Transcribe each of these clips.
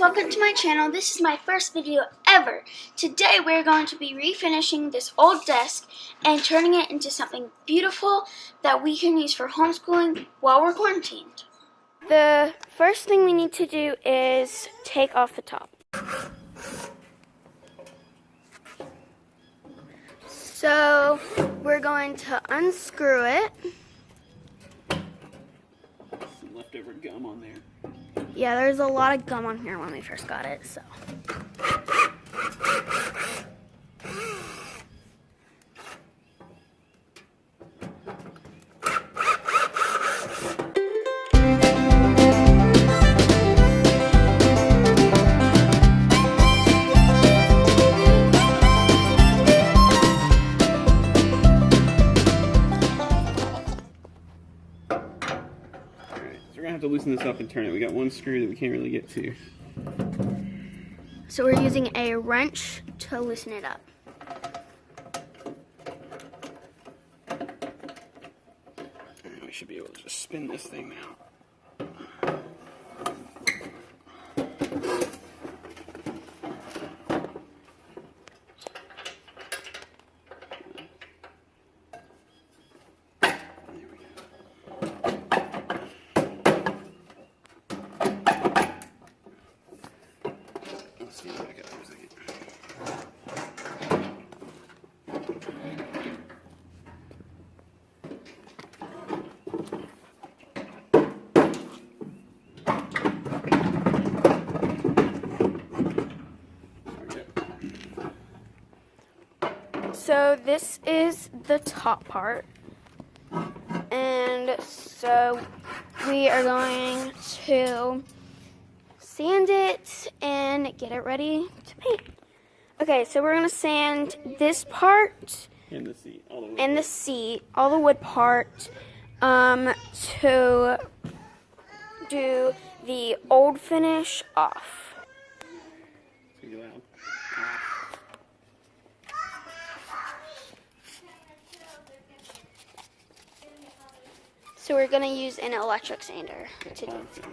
welcome to my channel. This is my first video ever. Today we're going to be refinishing this old desk and turning it into something beautiful that we can use for homeschooling while we're quarantined. The first thing we need to do is take off the top. So we're going to unscrew it. Some leftover gum on there. Yeah, there's a lot of gum on here when we first got it, so. We're gonna have to loosen this up and turn it. We got one screw that we can't really get to. So we're using a wrench to loosen it up. Alright, we should be able to just spin this thing now. So this is the top part, and so we are going to sand it and get it ready to paint. Okay, so we're going to sand this part And the seat, all the way. and the seat, all the wood part, to do the old finish off. It's gonna be loud. So we're going to use an electric sander to do it.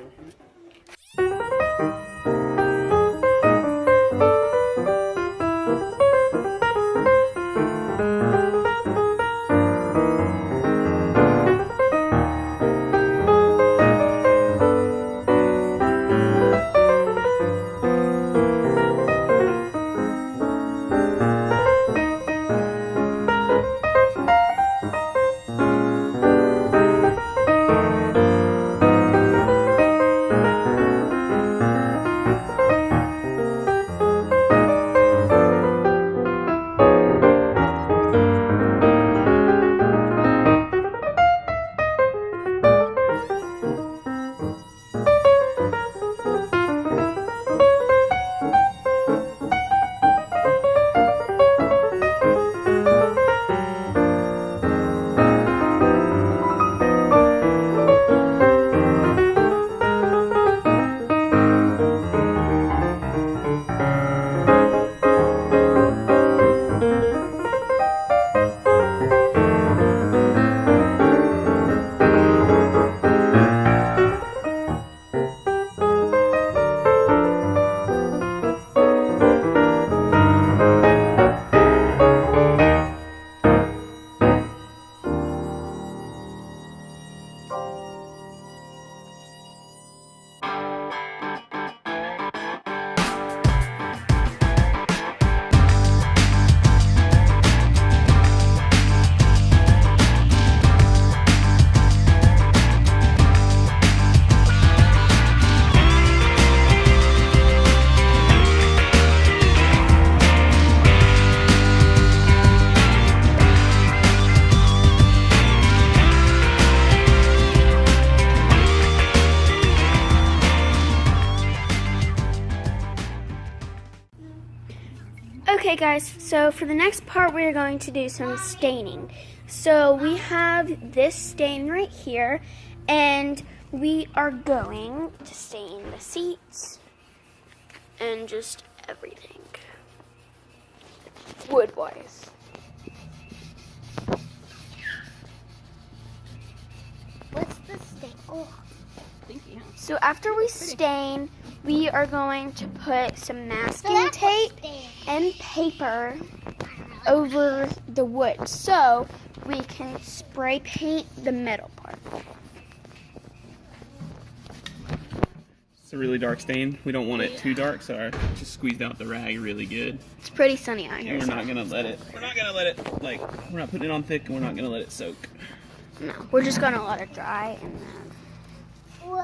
Okay guys, so for the next part we're going to do some staining. So we have this stain right here, and we are going to stain the seats and just everything, wood-wise. What's the stain? Oh. Thank you. So after we stain, we are going to put some masking tape and paper over the wood so we can spray paint the middle part. It's a really dark stain. We don't want it too dark, so I just squeezed out the rag really good. It's pretty sunny out here. And we're not gonna let it, we're not putting it on thick, and we're not gonna let it soak. No, we're just gonna let it dry and then. Whoa.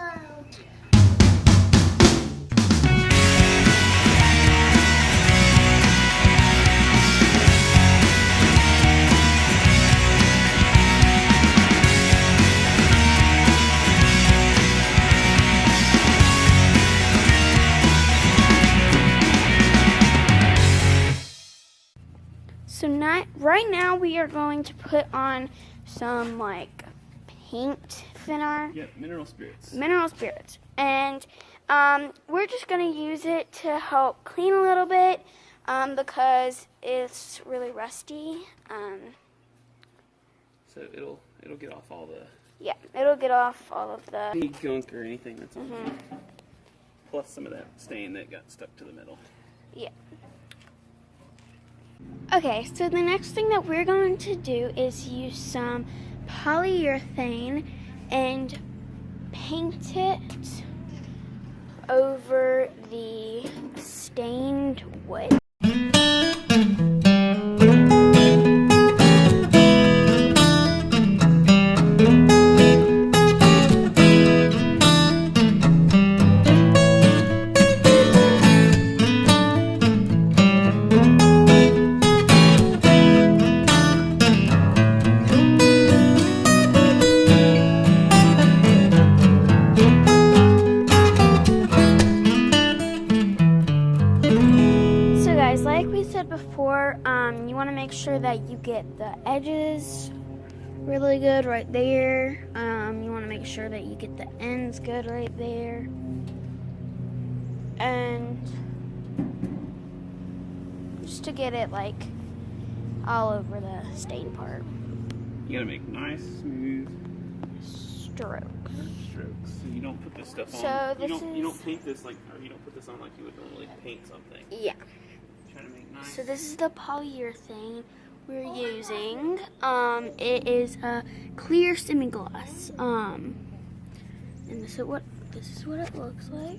So right now we are going to put on some like paint thinner. Yep, mineral spirits. Mineral spirits. And we're just going to use it to help clean a little bit because it's really rusty. So it'll get off all the... Yeah, it'll get off all of the... Any gunk or anything that's on there. Plus some of that stain that got stuck to the metal. Yeah. Okay, so the next thing that we're going to do is use some polyurethane and paint it over the stained wood. Before, you want to make sure that you get the edges really good right there. You want to make sure that you get the ends good right there. And just to get it like all over the stain part. You gotta make nice, smooth strokes. So you don't put this stuff on. So you don't paint this like, or you don't put this on like you would normally paint something. Yeah. Nice. So this is the polyurethane we're using. It is a clear semi-gloss. And this is what it looks like.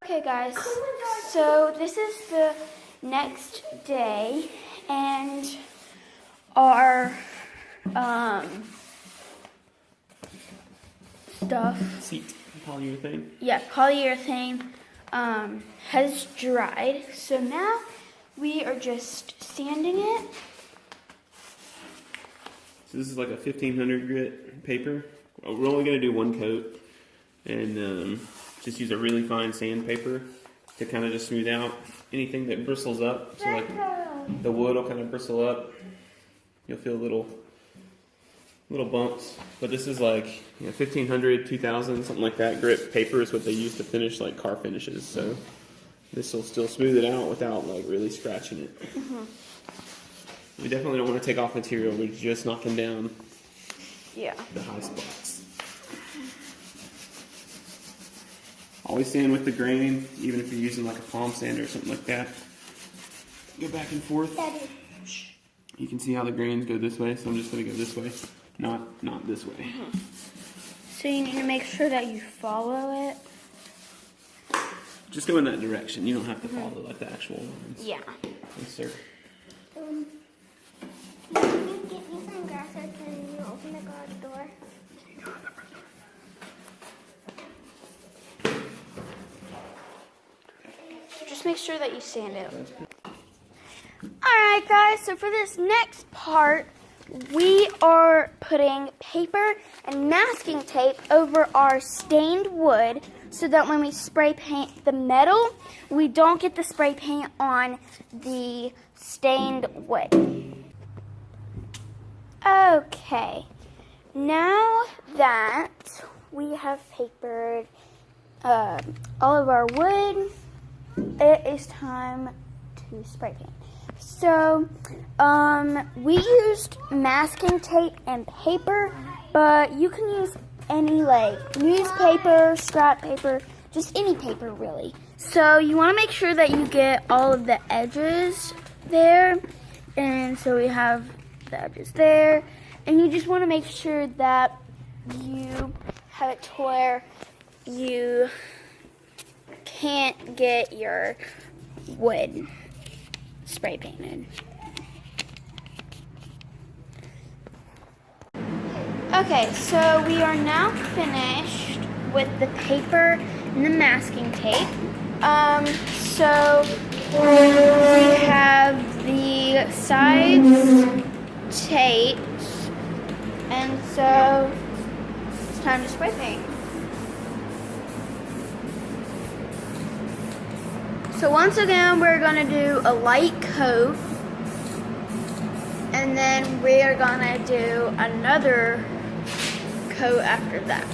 Okay guys, so this is the next day and our stuff. Seat polyurethane. Yeah, polyurethane has dried. So now we are just sanding it. So this is like a 1500 grit paper. We're only going to do one coat and just use a really fine sandpaper to kind of just smooth out anything that bristles up. So like the wood will kind of bristle up. You'll feel little bumps, but this is like 1500, 2000, something like that grit paper is what they use to finish like car finishes. So this will still smooth it out without like really scratching it. We definitely don't want to take off material. We're just knocking down the high spots. Always sand with the grain, even if you're using like a palm sander or something like that. Go back and forth. You can see how the grains go this way, so I'm just going to go this way. Not this way. So you need to make sure that you follow it. Just go in that direction. You don't have to follow like the actual lines. Yeah. Yes, sir. Can you get me some grass or can you open the garage door? So just make sure that you sand it. Alright guys, so for this next part, we are putting paper and masking tape over our stained wood so that when we spray paint the metal, we don't get the spray paint on the stained wood. Okay, now that we have papered all of our wood, it is time to spray paint. So, we used masking tape and paper, but you can use any like newspaper, scrap paper, just any paper really. So you want to make sure that you get all of the edges there, and so we have the edges there, and you just want to make sure that you have it to where you can't get your wood spray painted. Okay, so we are now finished with the paper and the masking tape. So we have the sides taped, and so it's time to spray paint. So once again, we're gonna do a light coat, and then we are gonna do another coat after that.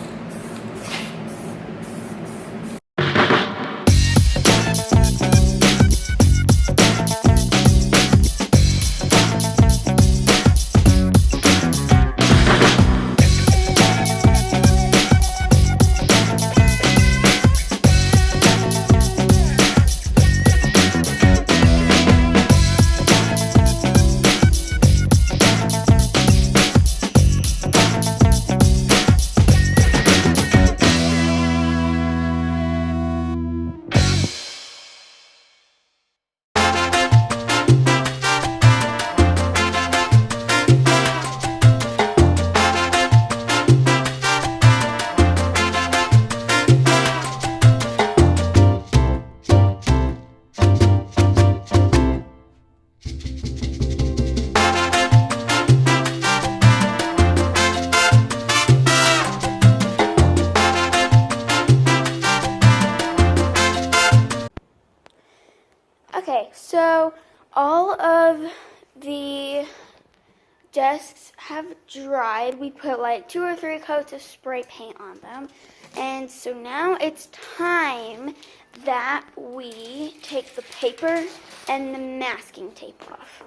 Okay, so all of the desks have dried. We put like 2 or 3 coats of spray paint on them. And so now it's time that we take the paper and the masking tape off.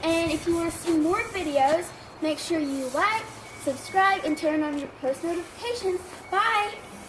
And if you want to see more videos, make sure you like, subscribe, and turn on your post notifications. Bye!